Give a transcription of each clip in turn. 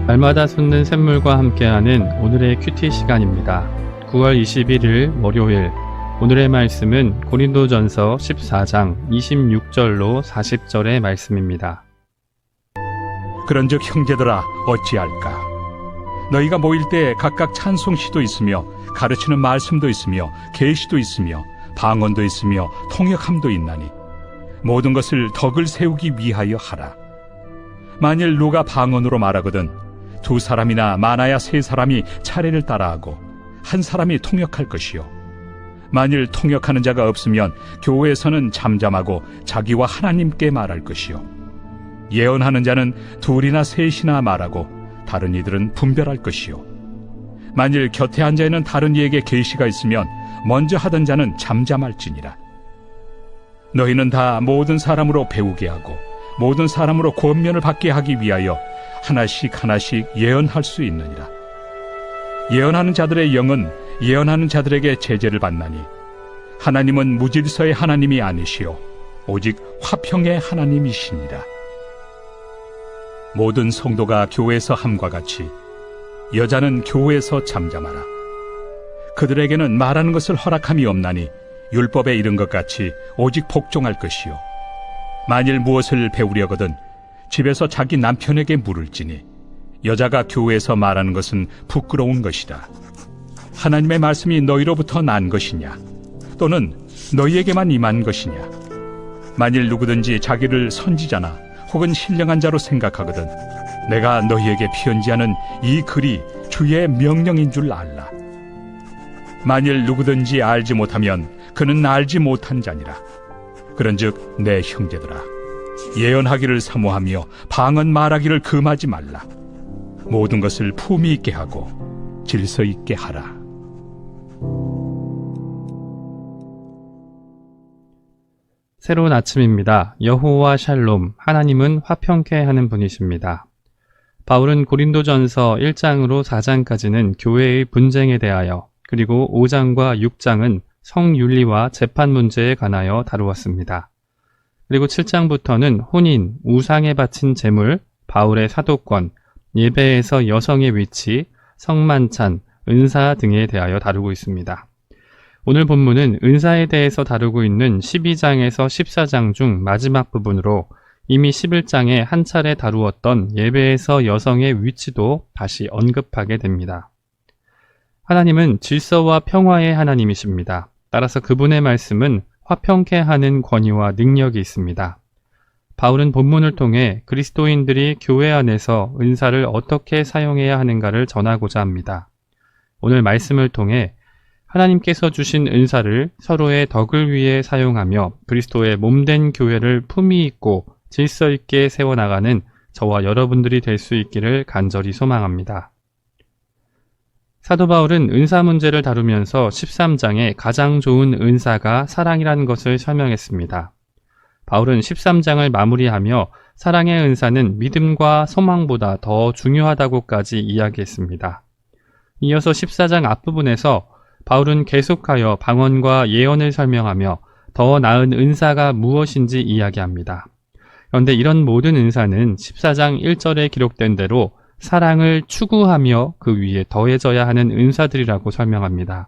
날마다 솟는 샘물과 함께하는 오늘의 큐티 시간입니다. 9월 21일 월요일, 오늘의 말씀은 고린도전서 14장 26절로 40절의 말씀입니다. 그런즉 형제들아 어찌할까? 너희가 모일 때 각각 찬송시도 있으며 가르치는 말씀도 있으며 계시도 있으며 방언도 있으며 통역함도 있나니 모든 것을 덕을 세우기 위하여 하라. 만일 누가 방언으로 말하거든 두 사람이나 많아야 세 사람이 차례를 따라하고 한 사람이 통역할 것이요, 만일 통역하는 자가 없으면 교회에서는 잠잠하고 자기와 하나님께 말할 것이요, 예언하는 자는 둘이나 셋이나 말하고 다른 이들은 분별할 것이요, 만일 곁에 앉아 있는 다른 이에게 계시가 있으면 먼저 하던 자는 잠잠할지니라. 너희는 다 모든 사람으로 배우게 하고 모든 사람으로 권면을 받게 하기 위하여 하나씩 하나씩 예언할 수 있느니라. 예언하는 자들의 영은 예언하는 자들에게 제재를 받나니 하나님은 무질서의 하나님이 아니시오 오직 화평의 하나님이시니라. 모든 성도가 교회에서 함과 같이 여자는 교회에서 잠잠하라. 그들에게는 말하는 것을 허락함이 없나니 율법에 이른 것 같이 오직 복종할 것이요, 만일 무엇을 배우려거든 집에서 자기 남편에게 물을지니 여자가 교회에서 말하는 것은 부끄러운 것이다. 하나님의 말씀이 너희로부터 난 것이냐 또는 너희에게만 임한 것이냐? 만일 누구든지 자기를 선지자나 혹은 신령한 자로 생각하거든 내가 너희에게 편지하는 이 글이 주의 명령인 줄 알라. 만일 누구든지 알지 못하면 그는 알지 못한 자니라. 그런즉 내 형제들아 예언하기를 사모하며 방언 말하기를 금하지 말라. 모든 것을 품위 있게 하고 질서 있게 하라. 새로운 아침입니다. 여호와 샬롬, 하나님은 화평케 하는 분이십니다. 바울은 고린도전서 1장으로 4장까지는 교회의 분쟁에 대하여, 그리고 5장과 6장은 성윤리와 재판 문제에 관하여 다루었습니다. 그리고 7장부터는 혼인, 우상에 바친 제물, 바울의 사도권, 예배에서 여성의 위치, 성만찬, 은사 등에 대하여 다루고 있습니다. 오늘 본문은 은사에 대해서 다루고 있는 12장에서 14장 중 마지막 부분으로 이미 11장에 한 차례 다루었던 예배에서 여성의 위치도 다시 언급하게 됩니다. 하나님은 질서와 평화의 하나님이십니다. 따라서 그분의 말씀은 화평케 하는 권위와 능력이 있습니다. 바울은 본문을 통해 그리스도인들이 교회 안에서 은사를 어떻게 사용해야 하는가를 전하고자 합니다. 오늘 말씀을 통해 하나님께서 주신 은사를 서로의 덕을 위해 사용하며 그리스도의 몸된 교회를 품위 있고 질서 있게 세워나가는 저와 여러분들이 될 수 있기를 간절히 소망합니다. 사도 바울은 은사 문제를 다루면서 13장에 가장 좋은 은사가 사랑이라는 것을 설명했습니다. 바울은 13장을 마무리하며 사랑의 은사는 믿음과 소망보다 더 중요하다고까지 이야기했습니다. 이어서 14장 앞부분에서 바울은 계속하여 방언과 예언을 설명하며 더 나은 은사가 무엇인지 이야기합니다. 그런데 이런 모든 은사는 14장 1절에 기록된 대로 사랑을 추구하며 그 위에 더해져야 하는 은사들이라고 설명합니다.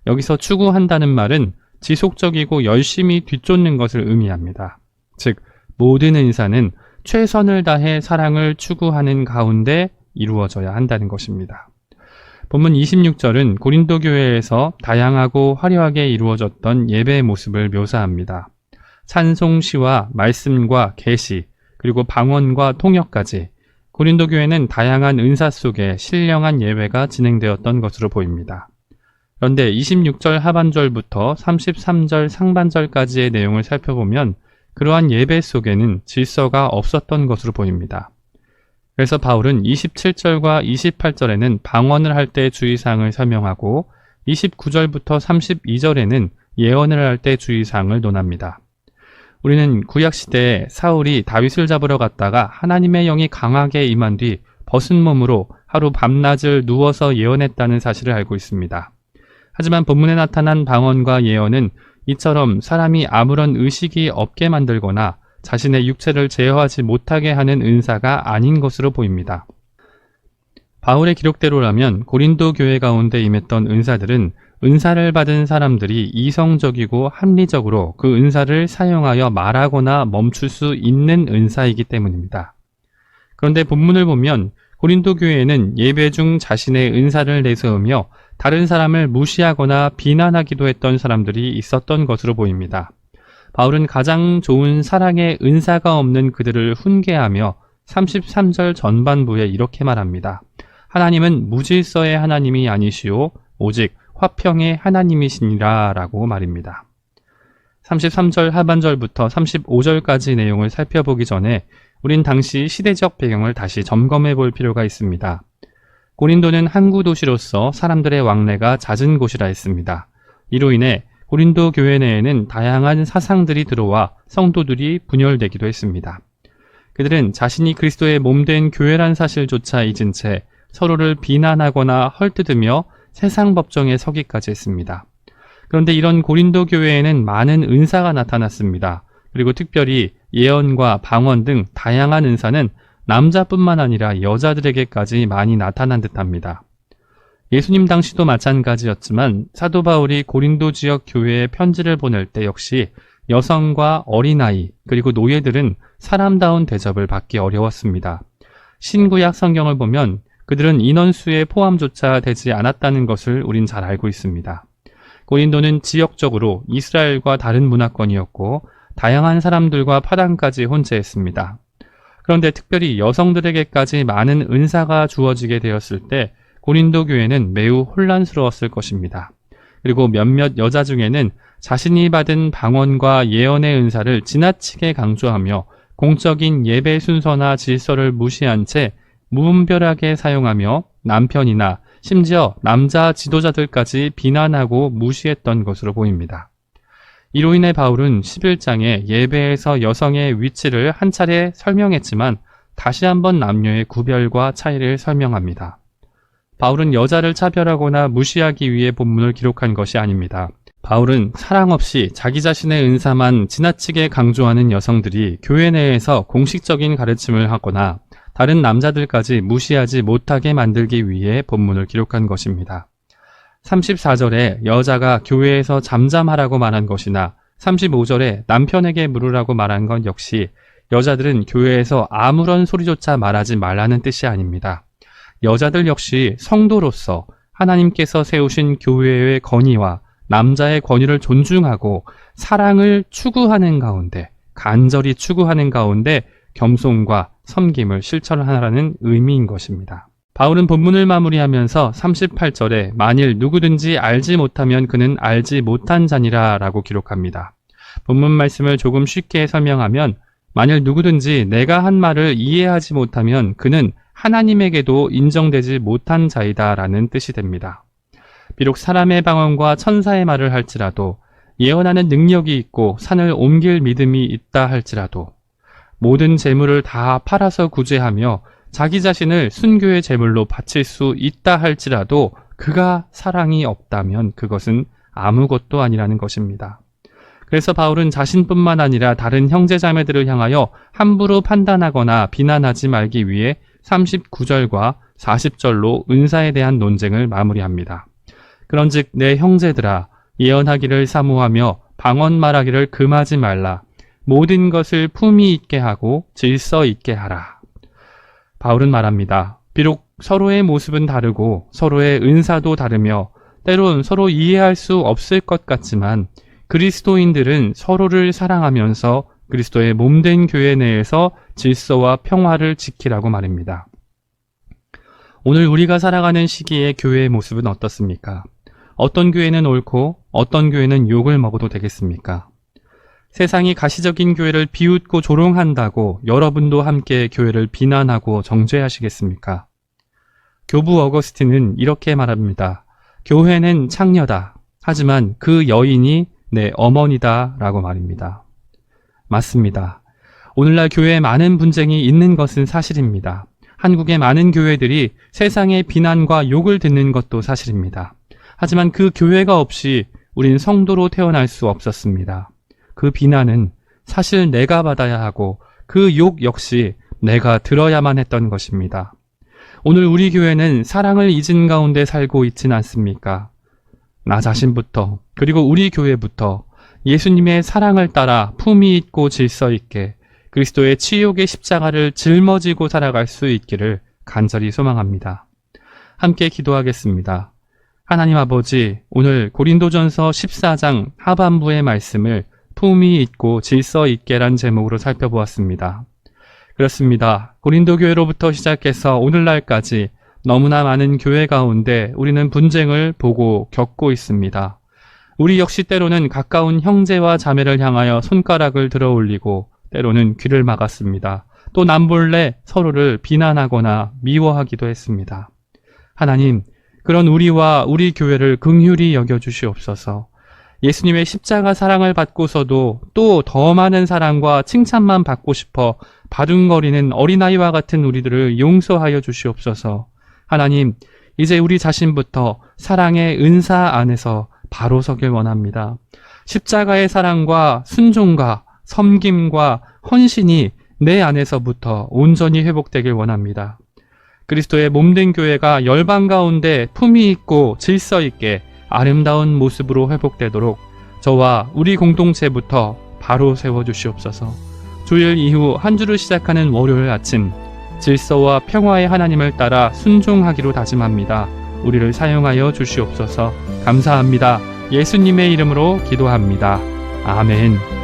여기서 추구한다는 말은 지속적이고 열심히 뒤쫓는 것을 의미합니다. 즉, 모든 은사는 최선을 다해 사랑을 추구하는 가운데 이루어져야 한다는 것입니다. 본문 26절은 고린도 교회에서 다양하고 화려하게 이루어졌던 예배의 모습을 묘사합니다. 찬송시와 말씀과 계시, 그리고 방언과 통역까지 고린도 교회는 다양한 은사 속에 신령한 예배가 진행되었던 것으로 보입니다. 그런데 26절 하반절부터 33절 상반절까지의 내용을 살펴보면 그러한 예배 속에는 질서가 없었던 것으로 보입니다. 그래서 바울은 27절과 28절에는 방언을 할 때 주의사항을 설명하고 29절부터 32절에는 예언을 할 때 주의사항을 논합니다. 우리는 구약시대에 사울이 다윗을 잡으러 갔다가 하나님의 영이 강하게 임한 뒤 벗은 몸으로 하루 밤낮을 누워서 예언했다는 사실을 알고 있습니다. 하지만 본문에 나타난 방언과 예언은 이처럼 사람이 아무런 의식이 없게 만들거나 자신의 육체를 제어하지 못하게 하는 은사가 아닌 것으로 보입니다. 바울의 기록대로라면 고린도 교회 가운데 임했던 은사들은 은사를 받은 사람들이 이성적이고 합리적으로 그 은사를 사용하여 말하거나 멈출 수 있는 은사이기 때문입니다. 그런데 본문을 보면 고린도 교회에는 예배 중 자신의 은사를 내세우며 다른 사람을 무시하거나 비난하기도 했던 사람들이 있었던 것으로 보입니다. 바울은 가장 좋은 사랑의 은사가 없는 그들을 훈계하며 33절 전반부에 이렇게 말합니다. 하나님은 무질서의 하나님이 아니시오 오직 화평의 하나님이시니라 라고 말입니다. 33절 하반절부터 35절까지 내용을 살펴보기 전에 우린 당시 시대적 배경을 다시 점검해 볼 필요가 있습니다. 고린도는 항구 도시로서 사람들의 왕래가 잦은 곳이라 했습니다. 이로 인해 고린도 교회 내에는 다양한 사상들이 들어와 성도들이 분열되기도 했습니다. 그들은 자신이 그리스도의 몸된 교회란 사실조차 잊은 채 서로를 비난하거나 헐뜯으며 세상 법정에 서기까지 했습니다. 그런데 이런 고린도 교회에는 많은 은사가 나타났습니다. 그리고 특별히 예언과 방언 등 다양한 은사는 남자뿐만 아니라 여자들에게까지 많이 나타난 듯합니다. 예수님 당시도 마찬가지였지만 사도 바울이 고린도 지역 교회에 편지를 보낼 때 역시 여성과 어린아이 그리고 노예들은 사람다운 대접을 받기 어려웠습니다. 신구약 성경을 보면 그들은 인원수에 포함조차 되지 않았다는 것을 우린 잘 알고 있습니다. 고린도는 지역적으로 이스라엘과 다른 문화권이었고 다양한 사람들과 파당까지 혼재했습니다. 그런데 특별히 여성들에게까지 많은 은사가 주어지게 되었을 때 고린도 교회는 매우 혼란스러웠을 것입니다. 그리고 몇몇 여자 중에는 자신이 받은 방언과 예언의 은사를 지나치게 강조하며 공적인 예배 순서나 질서를 무시한 채 무분별하게 사용하며 남편이나 심지어 남자 지도자들까지 비난하고 무시했던 것으로 보입니다. 이로 인해 바울은 11장에 예배에서 여성의 위치를 한 차례 설명했지만 다시 한번 남녀의 구별과 차이를 설명합니다. 바울은 여자를 차별하거나 무시하기 위해 본문을 기록한 것이 아닙니다. 바울은 사랑 없이 자기 자신의 은사만 지나치게 강조하는 여성들이 교회 내에서 공식적인 가르침을 하거나 다른 남자들까지 무시하지 못하게 만들기 위해 본문을 기록한 것입니다. 34절에 여자가 교회에서 잠잠하라고 말한 것이나 35절에 남편에게 물으라고 말한 건 역시 여자들은 교회에서 아무런 소리조차 말하지 말라는 뜻이 아닙니다. 여자들 역시 성도로서 하나님께서 세우신 교회의 건의와 남자의 권위를 존중하고 사랑을 추구하는 가운데, 간절히 추구하는 가운데 겸손과 섬김을 실천하라는 의미인 것입니다. 바울은 본문을 마무리하면서 38절에 만일 누구든지 알지 못하면 그는 알지 못한 자니라 라고 기록합니다. 본문 말씀을 조금 쉽게 설명하면 만일 누구든지 내가 한 말을 이해하지 못하면 그는 하나님에게도 인정되지 못한 자이다 라는 뜻이 됩니다. 비록 사람의 방언과 천사의 말을 할지라도 예언하는 능력이 있고 산을 옮길 믿음이 있다 할지라도 모든 재물을 다 팔아서 구제하며 자기 자신을 순교의 제물로 바칠 수 있다 할지라도 그가 사랑이 없다면 그것은 아무것도 아니라는 것입니다. 그래서 바울은 자신뿐만 아니라 다른 형제자매들을 향하여 함부로 판단하거나 비난하지 말기 위해 39절과 40절로 은사에 대한 논쟁을 마무리합니다. 그런즉 내 형제들아 예언하기를 사모하며 방언 말하기를 금하지 말라. 모든 것을 품위 있게 하고 질서 있게 하라. 바울은 말합니다. 비록 서로의 모습은 다르고 서로의 은사도 다르며 때론 서로 이해할 수 없을 것 같지만 그리스도인들은 서로를 사랑하면서 그리스도의 몸된 교회 내에서 질서와 평화를 지키라고 말입니다. 오늘 우리가 살아가는 시기의 교회의 모습은 어떻습니까? 어떤 교회는 옳고 어떤 교회는 욕을 먹어도 되겠습니까? 세상이 가시적인 교회를 비웃고 조롱한다고 여러분도 함께 교회를 비난하고 정죄하시겠습니까? 교부 어거스틴은 이렇게 말합니다. 교회는 창녀다. 하지만 그 여인이 내 어머니다 라고 말입니다. 맞습니다. 오늘날 교회에 많은 분쟁이 있는 것은 사실입니다. 한국의 많은 교회들이 세상의 비난과 욕을 듣는 것도 사실입니다. 하지만 그 교회가 없이 우린 성도로 태어날 수 없었습니다. 그 비난은 사실 내가 받아야 하고 그 욕 역시 내가 들어야만 했던 것입니다. 오늘 우리 교회는 사랑을 잊은 가운데 살고 있진 않습니까? 나 자신부터, 그리고 우리 교회부터 예수님의 사랑을 따라 품위 있고 질서 있게 그리스도의 치욕의 십자가를 짊어지고 살아갈 수 있기를 간절히 소망합니다. 함께 기도하겠습니다. 하나님 아버지, 오늘 고린도전서 14장 하반부의 말씀을 품위 있고 질서 있게란 제목으로 살펴보았습니다. 그렇습니다. 고린도 교회로부터 시작해서 오늘날까지 너무나 많은 교회 가운데 우리는 분쟁을 보고 겪고 있습니다. 우리 역시 때로는 가까운 형제와 자매를 향하여 손가락을 들어 올리고 때로는 귀를 막았습니다. 또 남몰래 서로를 비난하거나 미워하기도 했습니다. 하나님, 그런 우리와 우리 교회를 긍휼히 여겨주시옵소서. 예수님의 십자가 사랑을 받고서도 또 더 많은 사랑과 칭찬만 받고 싶어 바둥거리는 어린아이와 같은 우리들을 용서하여 주시옵소서. 하나님, 이제 우리 자신부터 사랑의 은사 안에서 바로 서길 원합니다. 십자가의 사랑과 순종과 섬김과 헌신이 내 안에서부터 온전히 회복되길 원합니다. 그리스도의 몸된 교회가 열방 가운데 품위 있고 질서 있게 아름다운 모습으로 회복되도록 저와 우리 공동체부터 바로 세워주시옵소서. 주일 이후 한 주를 시작하는 월요일 아침, 질서와 평화의 하나님을 따라 순종하기로 다짐합니다. 우리를 사용하여 주시옵소서. 감사합니다. 예수님의 이름으로 기도합니다. 아멘.